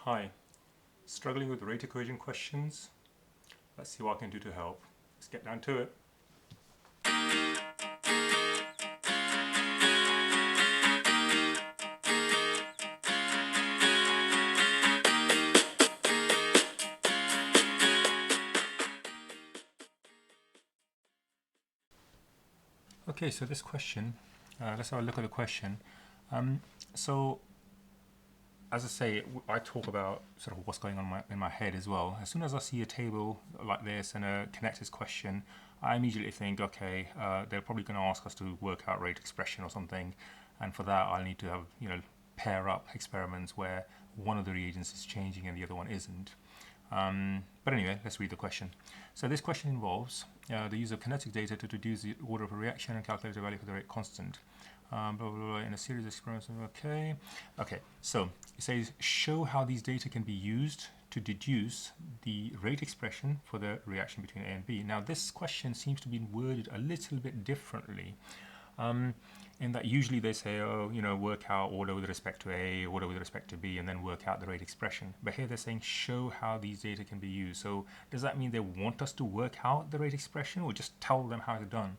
Hi, struggling with rate equation questions? Let's see what I can do to help. Let's get down to it. Okay, so this question, let's have a look at the question. So, as I say, I talk about sort of what's going on in my head as well. As soon as I see a table like this and a connectors question, I immediately think, okay, they're probably going to ask us to work out rate expression or something, and for that I'll need to have, pair up experiments where one of the reagents is changing and the other one isn't. But anyway, let's read the question. So this question involves the use of kinetic data to deduce the order of a reaction and calculate the value for the rate constant. Blah, blah, blah, in a series of experiments. Okay. So it says show how these data can be used to deduce the rate expression for the reaction between A and B. Now this question seems to be worded a little bit differently. In that usually they say, work out order with respect to A, order with respect to B, and then work out the rate expression. But here they're saying show how these data can be used. So does that mean they want us to work out the rate expression or just tell them how it's done?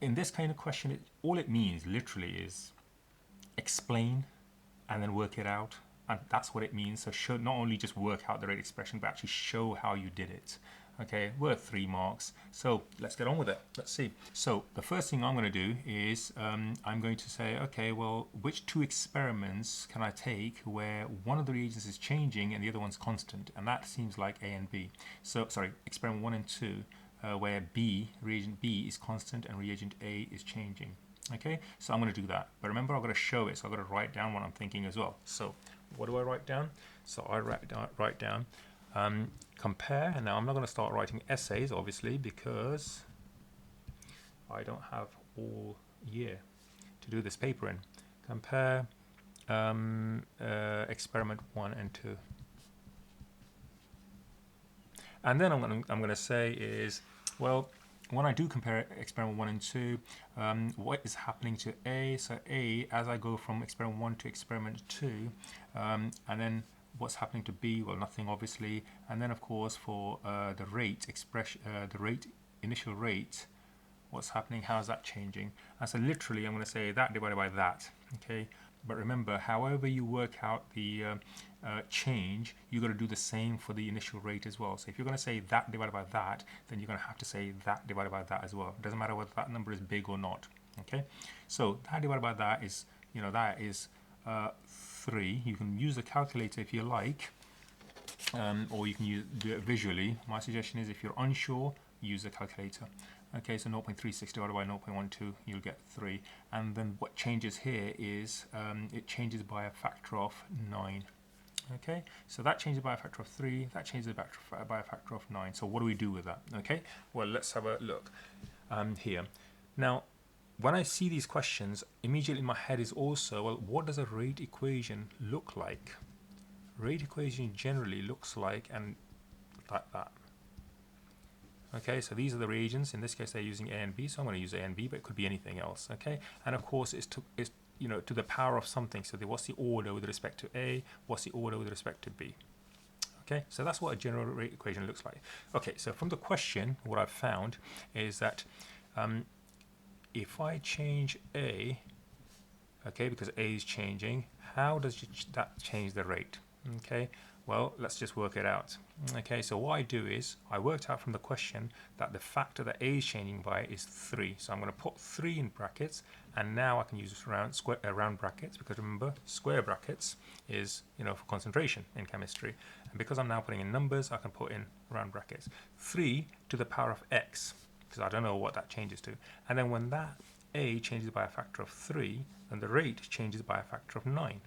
In this kind of question, all it means literally is explain and then work it out. And that's what it means. So show, not only just work out the rate expression, but actually show how you did it. Okay, worth 3 marks. So let's get on with it. Let's see. So the first thing I'm going to do is I'm going to say, okay, well, which 2 experiments can I take where one of the reagents is changing and the other one's constant? And that seems like A and B. So, sorry, experiment 1 and 2, where reagent B is constant and reagent A is changing. Okay, so I'm going to do that. But remember, I've got to show it, so I've got to write down what I'm thinking as well. So what do I write down? So I write down compare, and now I'm not going to start writing essays, obviously, because I don't have all year to do this paper in. Compare experiment 1 and 2. And then I'm going to say is, well, when I do compare experiment 1 and 2, what is happening to A? So A, as I go from experiment 1 to experiment 2, and then what's happening to B? Well, nothing, obviously. And then, of course, for the rate expression, initial rate, what's happening? How's that changing? And so literally, I'm going to say that divided by that. Okay. But remember, however you work out the change, you've got to do the same for the initial rate as well. So if you're going to say that divided by that, then you're going to have to say that divided by that as well. It doesn't matter whether that number is big or not. Okay. So that divided by that is, that is 3. You can use the calculator if you like, or you can do it visually. My suggestion is if you're unsure, use the calculator. Okay, so 0.36 divided by 0.12, you'll get 3. And then what changes here is it changes by a factor of 9. Okay, so that changes by a factor of 3, that changes by a factor of 9. So what do we do with that? Okay, well, let's have a look here. Now, when I see these questions, immediately in my head is also, well, what does a rate equation look like? Rate equation generally looks like that. Okay, so these are the reagents. In this case, they're using A and B, so I'm going to use A and B, but it could be anything else. Okay, and of course, it's to the power of something. So what's the order with respect to A? What's the order with respect to B? Okay, so that's what a general rate equation looks like. Okay, so from the question, what I've found is that if I change A, okay, because A is changing, how does that change the rate? Okay, well, let's just work it out. Okay, so what I do is I worked out from the question that the factor that A is changing by is 3. So I'm going to put 3 in brackets, and now I can use round brackets, because remember, square brackets is, for concentration in chemistry. And because I'm now putting in numbers, I can put in round brackets. 3 to the power of x, because I don't know what that changes to. And then when that A changes by a factor of 3, then the rate changes by a factor of 9.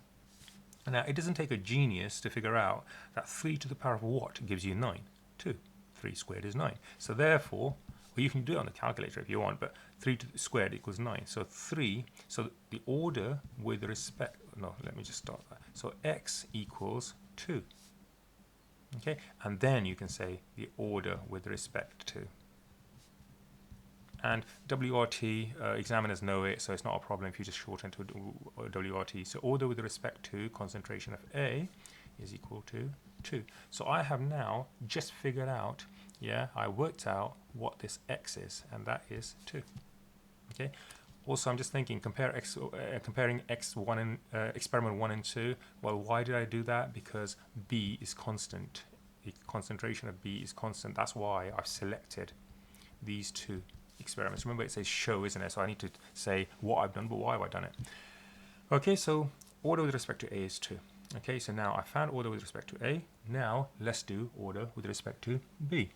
Now, it doesn't take a genius to figure out that 3 to the power of what gives you 9? 2. 3 squared is 9. So therefore, well, you can do it on the calculator if you want, but 3 squared equals 9. So 3, so the order with respect, no, let me just start that. So x equals 2. Okay, and then you can say the order with respect to. And WRT, examiners know it, so it's not a problem if you just shorten to WRT. So order with respect to concentration of A is equal to 2. So I have now just figured out, yeah, I worked out what this x is, and that is 2. Okay. Also, I'm just thinking, comparing x1 and experiment 1 and 2. Well, why did I do that? Because B is constant. The concentration of B is constant. That's why I've selected these two experiments. Remember, it says show, isn't it? So I need to say what I've done, but why have I done it? Okay, so order with respect to A is 2. Okay, so now I found order with respect to A. Now let's do order with respect to B.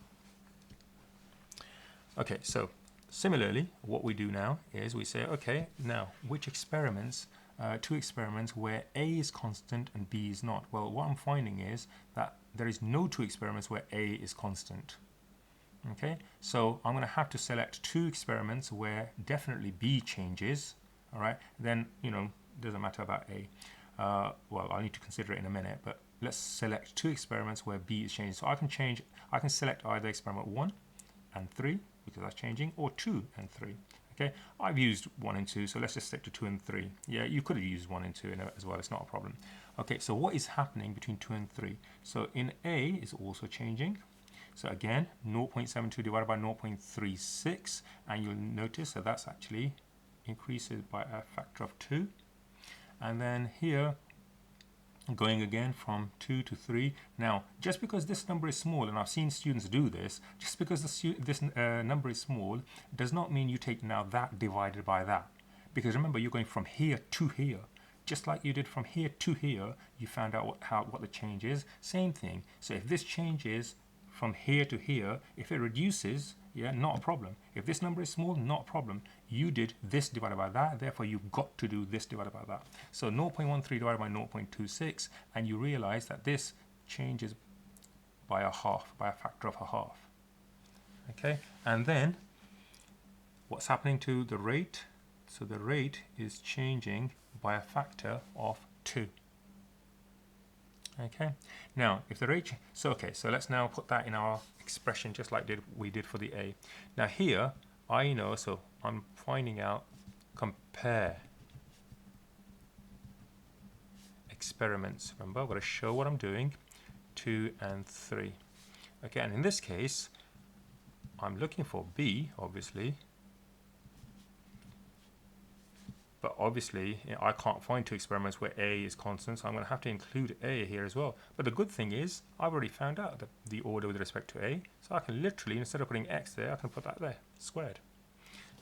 Okay, so similarly, what we do now is we say, okay, now which experiments, two experiments where A is constant and B is not? Well, what I'm finding is that there is no two experiments where A is constant. Okay, so I'm going to have to select two experiments where definitely B changes. All right, then, you know, doesn't matter about A. Well, I need to consider it in a minute, but let's select two experiments where B is changing. So I can select either experiment 1 and 3, because that's changing, or 2 and 3. Okay, I've used 1 and 2, so let's just stick to 2 and 3. Yeah, you could have used 1 and 2 as well, it's not a problem. Okay, so what is happening between 2 and 3? So in A is also changing. So again, 0.72 divided by 0.36, and you'll notice that that's actually increases by a factor of 2. And then here, going again from 2 to 3. Now, just because this number is small, and I've seen students do this, just because this number is small does not mean you take now that divided by that. Because remember, you're going from here to here. Just like you did from here to here, you found out what the change is. Same thing. So if this changes from here to here, if it reduces, yeah, not a problem. If this number is small, not a problem. You did this divided by that, therefore you've got to do this divided by that. So 0.13 divided by 0.26, and you realize that this changes by a half, by a factor of a half. Okay, and then what's happening to the rate? So the rate is changing by a factor of 2. Okay, now if the rate, so let's now put that in our expression just like we did for the A. Now here I know, so I'm finding out compare experiments. Remember, I've got to show what I'm doing, 2 and 3. Okay, and in this case I'm looking for B, obviously, but obviously I can't find two experiments where A is constant, so I'm going to have to include A here as well. But the good thing is I've already found out the order with respect to A, so I can literally, instead of putting X there, I can put that there, squared.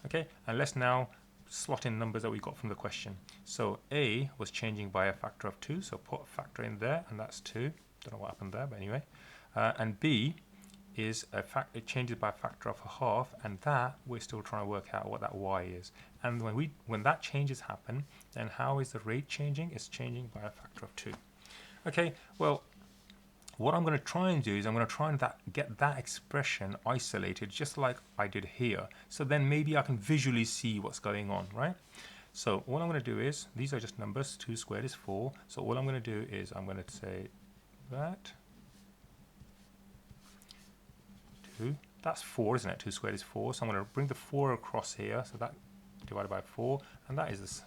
Okay, and let's now slot in numbers that we got from the question. So A was changing by a factor of 2, so put a factor in there, and that's 2. Don't know what happened there, but anyway. And B is it changes by a factor of a half, and that we're still trying to work out what that y is. And when that changes happen, then how is the rate changing? It's changing by a factor of 2. Okay, well, what I'm going to try and do is I'm going to try and get that expression isolated just like I did here. So then maybe I can visually see what's going on, right? So what I'm going to do is, these are just numbers, 2 squared is 4. So all I'm going to do is I'm going to say that 2, that's 4, isn't it? 2 squared is 4. So I'm going to bring the 4 across here. So that divided by 4, and that is the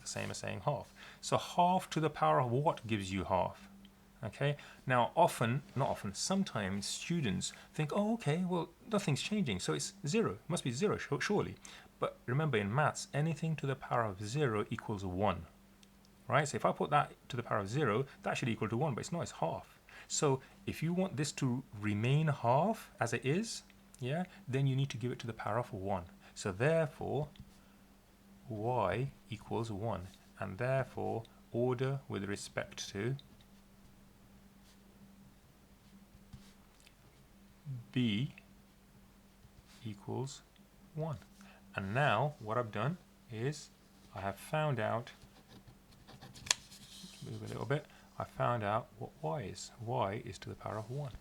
same as saying half. So half to the power of what gives you half? Okay, now not often, sometimes students think, oh, okay, well, nothing's changing, so it's 0. It must be 0, surely. But remember, in maths, anything to the power of 0 equals 1. Right? So if I put that to the power of 0, that should equal to 1, but it's not, it's half. So if you want this to remain half as it is, yeah, then you need to give it to the power of 1. So therefore, y equals 1, and therefore order with respect to B equals 1. And now what I've done is I have found out, move a little bit, I found out what y is. Y is to the power of 1.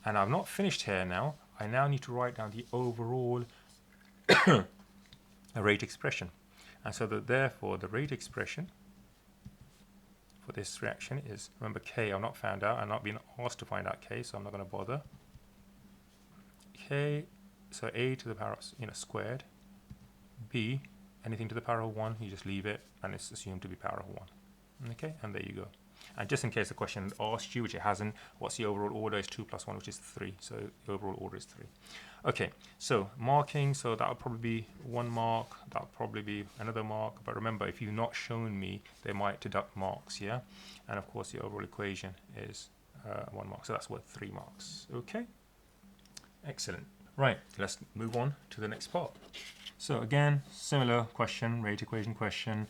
And I've not finished here now. I now need to write down the overall rate expression. And so that therefore the rate expression for this reaction is, remember K I've not found out, I'm not being asked to find out K, so I'm not going to bother. K, so A to the power of, squared, B, anything to the power of 1, you just leave it, and it's assumed to be power of 1. Okay, and there you go. And just in case the question asked you, which it hasn't, what's the overall order? Is 2 plus 1, which is 3. So the overall order is 3. Okay, so marking, so that would probably be 1 mark, that would probably be another mark. But remember, if you've not shown me, they might deduct marks, yeah? And of course, the overall equation is 1 mark. So that's worth 3 marks. Okay, excellent. Right, let's move on to the next part. So again, similar question, rate equation question.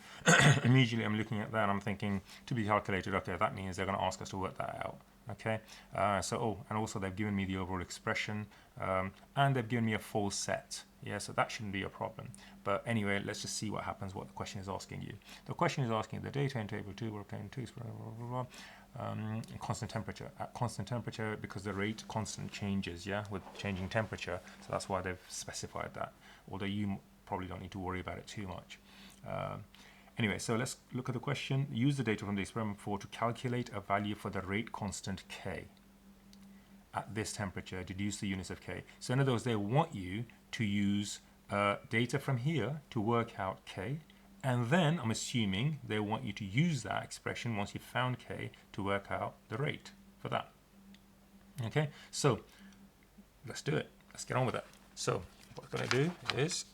Immediately I'm looking at that and I'm thinking, to be calculated, okay, that means they're going to ask us to work that out. Okay, and also they've given me the overall expression, and they've given me a full set. Yeah, so that shouldn't be a problem. But anyway, let's just see what happens, what the question is asking you. The question is asking the data in table 2 will obtain 2 constant temperature. At constant temperature, because the rate constant changes, yeah, with changing temperature. So that's why they've specified that. Although you probably don't need to worry about it too much. Anyway, so let's look at the question. Use the data from the experiment 4 to calculate a value for the rate constant K. At this temperature, deduce the units of K. So in other words, they want you to use data from here to work out K. And then I'm assuming they want you to use that expression once you've found K to work out the rate for that. Okay, so let's do it. Let's get on with it. So what I'm going to do is